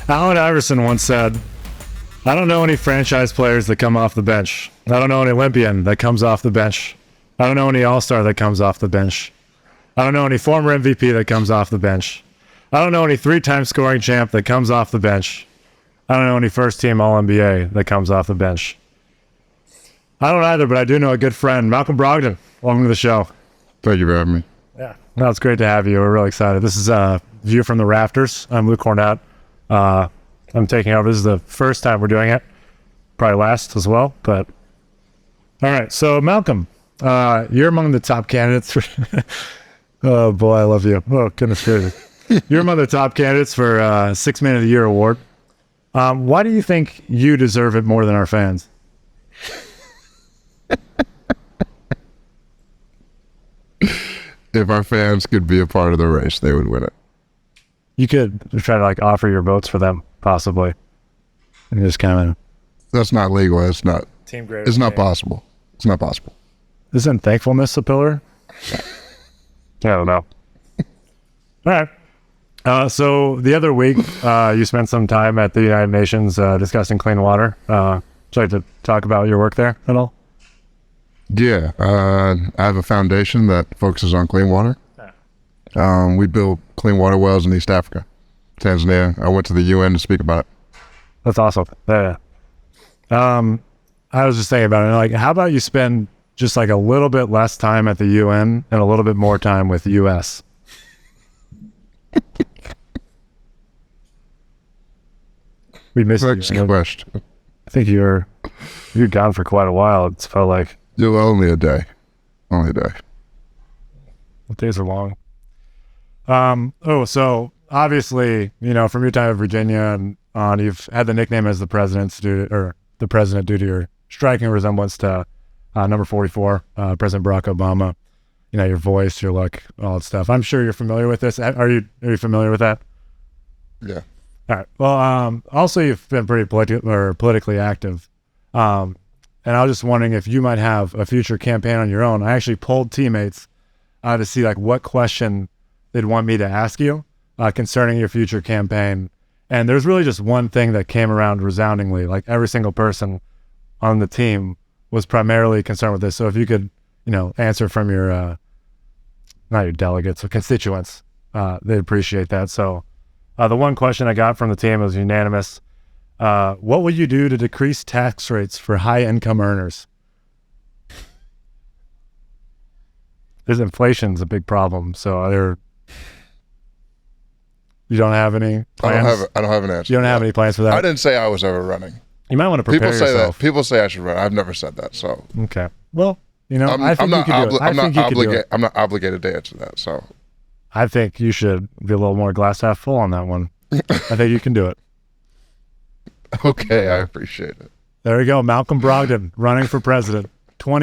Allen Iverson once said, I don't know any franchise players that come off the bench. I don't know any Olympian that comes off the bench. I don't know any All-Star that comes off the bench. I don't know any former MVP that comes off the bench. I don't know any three-time scoring champ that comes off the bench. I don't know any first-team All-NBA that comes off the bench. I don't either, but I do know a good friend, Malcolm Brogdon. Welcome to the show. Thank you for having me. Yeah, no, it's great to have you. We're really excited. This is View From The Rafters. I'm Luke Kornet. I'm taking over. This is the first time we're doing it. Probably last as well, but... All right, so Malcolm, you're among the top candidates for... Oh, boy, I love you. Oh, goodness gracious. You're among the top candidates for Six Man of the Year award. Why do you think you deserve it more than our fans? If our fans could be a part of the race, they would win it. You could try to like offer your votes for them, possibly, and just kind of. That's not legal. It's not. Team great. It's not possible. It's not possible. Isn't thankfulness a pillar? I don't know. All right. So the other week, you spent some time at the United Nations discussing clean water. Would you like to talk about your work there at all? Yeah, I have a foundation that focuses on clean water. We build clean water wells in East Africa, Tanzania. I went to the UN to speak about it. That's awesome. Yeah. I was just thinking about it. Like, how about you spend just like a little bit less time at the UN and a little bit more time with the US? We missed you. Next question. I think you're gone for quite a while. It's felt like. You're only a day. Only a day. The days are long. So obviously, from your time at Virginia and on, you've had the nickname as the president due to your striking resemblance to number 44, President Barack Obama. Your voice, your look, all that stuff. I'm sure you're familiar with this. Are you familiar with that? Yeah. All right. Well, also you've been pretty politically active. And I was just wondering if you might have a future campaign on your own. I actually polled teammates to see like what question they'd want me to ask you concerning your future campaign. And there's really just one thing that came around resoundingly. Like every single person on the team was primarily concerned with this. So if you could, answer from your, not your delegates, but constituents, they'd appreciate that. So the one question I got from the team was unanimous. What would you do to decrease tax rates for high-income earners? There's inflation's a big problem, so you don't have any plans? I don't have an answer. You don't have any plans for that? I didn't say I was ever running. You might want to prepare yourself. People say I should run. I've never said that. So okay. Well, I think you could do it. I'm not obligated to answer that. So I think you should be a little more glass half full on that one. I think you can do it. Okay, I appreciate it. There you go. Malcolm Brogdon running for president. How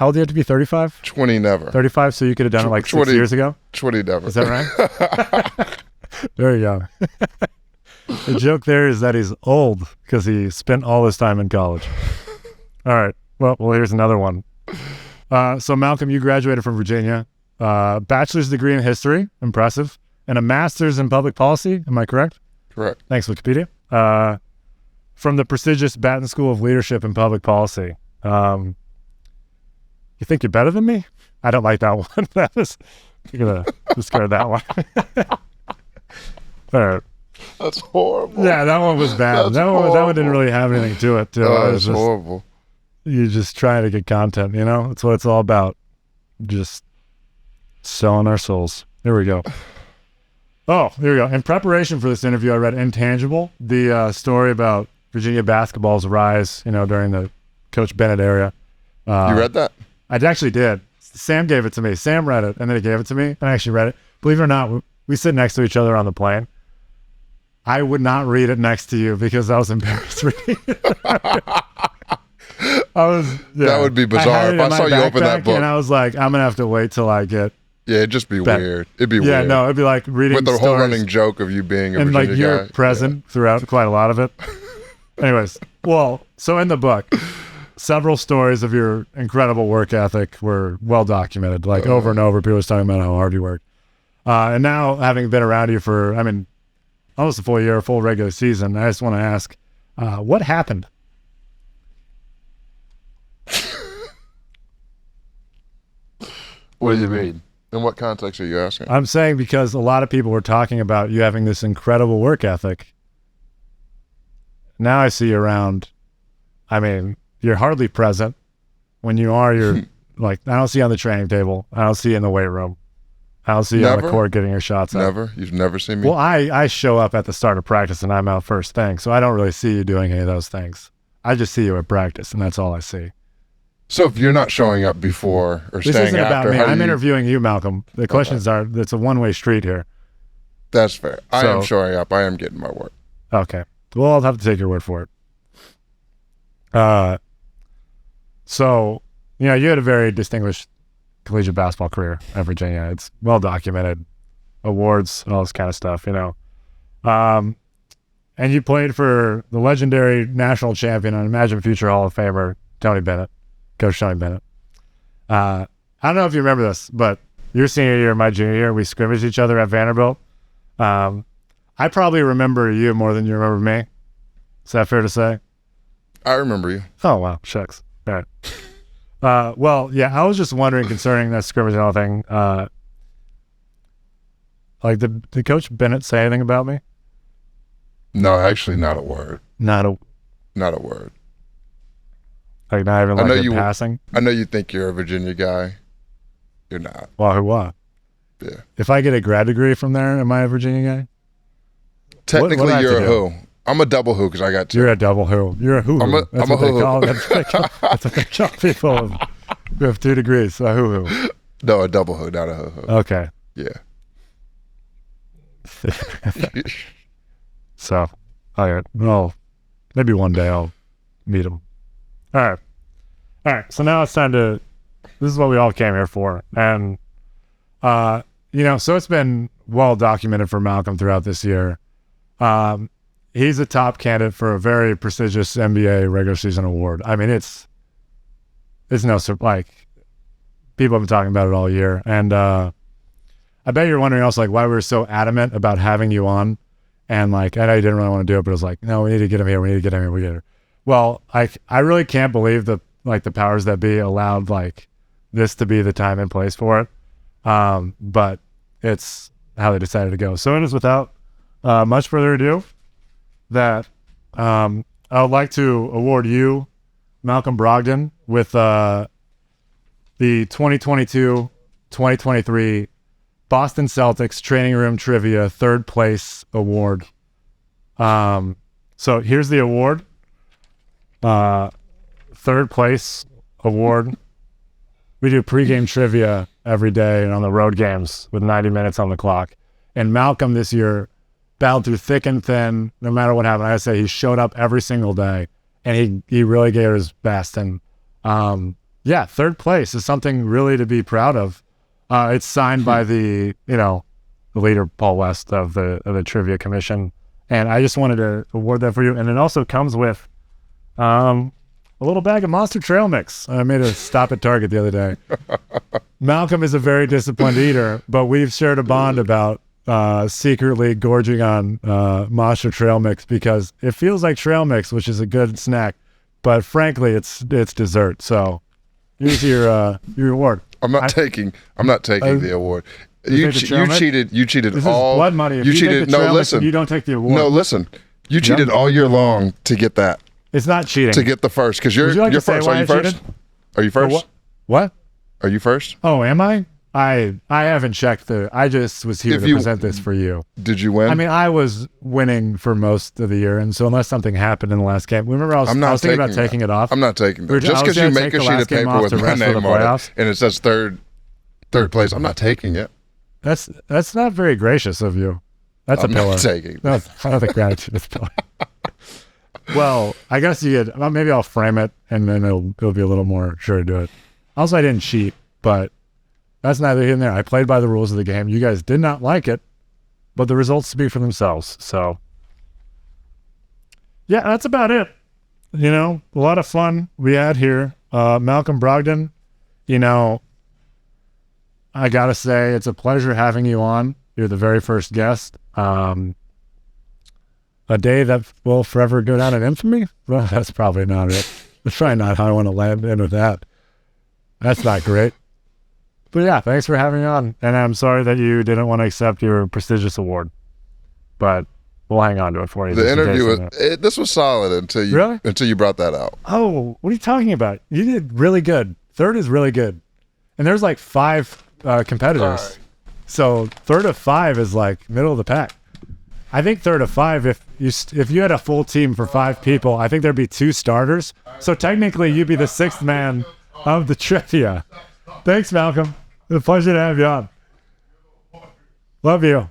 old do you have to be? 35? 20 never. 35, so you could have done it like 6 years ago? 20 never. Is that right? Very young. The joke there is that he's old because he spent all his time in college. All right. Well, here's another one. So Malcolm, you graduated from Virginia. Bachelor's degree in history. Impressive. And a master's in public policy. Am I correct? Correct. Thanks, Wikipedia. From the prestigious Batten School of Leadership and Public Policy. You think you're better than me? I don't like that one. You're going to discard that one. All right. That's horrible. Yeah, that one was bad. That one didn't really have anything to it. Too. Oh, that's horrible. You're just trying to get content, That's what it's all about. Just selling our souls. Here we go. Oh, here we go. In preparation for this interview, I read Intangible, the story about Virginia basketball's rise, during the Coach Bennett era. You read that? I actually did. Sam gave it to me. Sam read it, and then he gave it to me, and I actually read it. Believe it or not, we sit next to each other on the plane. I would not read it next to you because I was embarrassed reading it. That would be bizarre if I saw you open that book. And I was like, I'm going to have to wait till I get... Yeah, it'd just be weird. It'd be weird. Yeah, no, it'd be like reading with the whole running joke of you being a Virginia guy. And you're present throughout quite a lot of it. Anyways, so in the book, several stories of your incredible work ethic were well documented. Like over and over, people were talking about how hard you worked. And now, having been around you for, almost a full year, a full regular season. I just want to ask, what happened? What do you mean? In what context are you asking? I'm saying because a lot of people were talking about you having this incredible work ethic. Now I see you around. I mean, you're hardly present. When you are, you're like, I don't see you on the training table. I don't see you in the weight room. I don't see you on the court getting your shots up. Never? You've never seen me? Well, I show up at the start of practice and I'm out first thing, so I don't really see you doing any of those things. I just see you at practice, and that's all I see. So if you're not showing up before or This staying isn't about after, me. how do I'm you... interviewing you, Malcolm. The questions are, it's a one-way street here. That's fair. I So- am showing up. I am getting my work. Okay. Well, I'll have to take your word for it. So, you know, you had a very distinguished collegiate basketball career at Virginia. It's well documented, awards, all this kind of stuff, you know. And you played for the legendary national champion and Imagine Future Hall of Famer, Tony Bennett, Coach Tony Bennett. I don't know if you remember this, but your senior year, my junior year, we scrimmaged each other at Vanderbilt. I probably remember you more than you remember me. Is that fair to say? I remember you. Oh, wow. Shucks. All right. Well, yeah, I was just wondering concerning that scrimmage and all thing. Like, did Coach Bennett say anything about me? No, actually, not a word. Not a word. Like, not even I know like you- in passing? I know you think you're a Virginia guy. You're not. Well, who what? Yeah. If I get a grad degree from there, am I a Virginia guy? Technically, what do I have you're to a do? who. I'm a double who because I got two. You're a double who. You're a who. I'm a That's what they who-who. call. That's what they call people who have 2 degrees. A who. No, a double who, not a who. Okay. Yeah. So, all right. Well, maybe one day I'll meet him. All right. So now it's time to. This is what we all came here for, and you know, so it's been well documented for Malcolm throughout this year. He's a top candidate for a very prestigious NBA regular season award. I mean, it's no like people have been talking about it all year, and I bet you're wondering also like why we were so adamant about having you on, and like I know you didn't really want to do it, but it was like, no, we need to get him here. We need to get him here. We get him. Well, I really can't believe the powers that be allowed like this to be the time and place for it. But it's how they decided to go. So it is without much further ado that I would like to award you, Malcolm Brogdon, with the 2022-2023 Boston Celtics Training Room Trivia 3rd Place Award. So here's the award. 3rd Place Award. We do pregame trivia every day and on the road games with 90 minutes on the clock. And Malcolm this year battled through thick and thin, no matter what happened. Like I say, he showed up every single day, and he really gave his best. And yeah, 3rd place is something really to be proud of. It's signed by the leader Paul West of the Trivia Commission, and I just wanted to award that for you. And it also comes with a little bag of Monster Trail Mix. I made a stop at Target the other day. Malcolm is a very disciplined eater, but we've shared a bond about secretly gorging on Monster Trail Mix because it feels like trail mix, which is a good snack, but frankly, it's dessert. So here's your reward. I'm not taking the award. You cheated. You cheated This all. is blood money. If you you cheated. take the No, trail mix listen. and you don't take the award. No, listen. You cheated all year long to get that. It's not cheating. To get the first, because you're Would you like to say first. why Are you I first? cheated? Are you first? What? Are you first? Oh, am I? I haven't checked I just was here If to you- present this for you. Did you win? I mean, I was winning for most of the year, and so unless something happened in the last game, remember I was thinking about taking it off. I'm not taking that. I Just was because gonna you make take a the sheet last of game paper off with to my rest for the name on playoffs. it and it says third place, I'm not taking it. That's not very gracious of you. That's I'm a pillar. not taking it. No, I don't think gratitude is a pillar. Well, I guess maybe I'll frame it, and then it'll be a little more sure to do it. Also, I didn't cheat, but that's neither here nor there. I played by the rules of the game. You guys did not like it, but the results speak for themselves. So, yeah, that's about it. A lot of fun we had here. Malcolm Brogdon, I got to say, it's a pleasure having you on. You're the very first guest. a day that will forever go down in infamy? Well, that's probably not it. That's probably not how I want to land in with that. That's not great. But yeah, thanks for having me on. And I'm sorry that you didn't want to accept your prestigious award. But we'll hang on to it for you. The interview, this was solid until you brought that out. Oh, what are you talking about? You did really good. Third is really good. And there's like 5 competitors. Sorry. So third of 5 is like middle of the pack. I think third of 5, if you had a full team for 5 people, I think there'd be 2 starters. So technically you'd be the 6th man of the trivia. Thanks, Malcolm. It's a pleasure to have you on. Love you.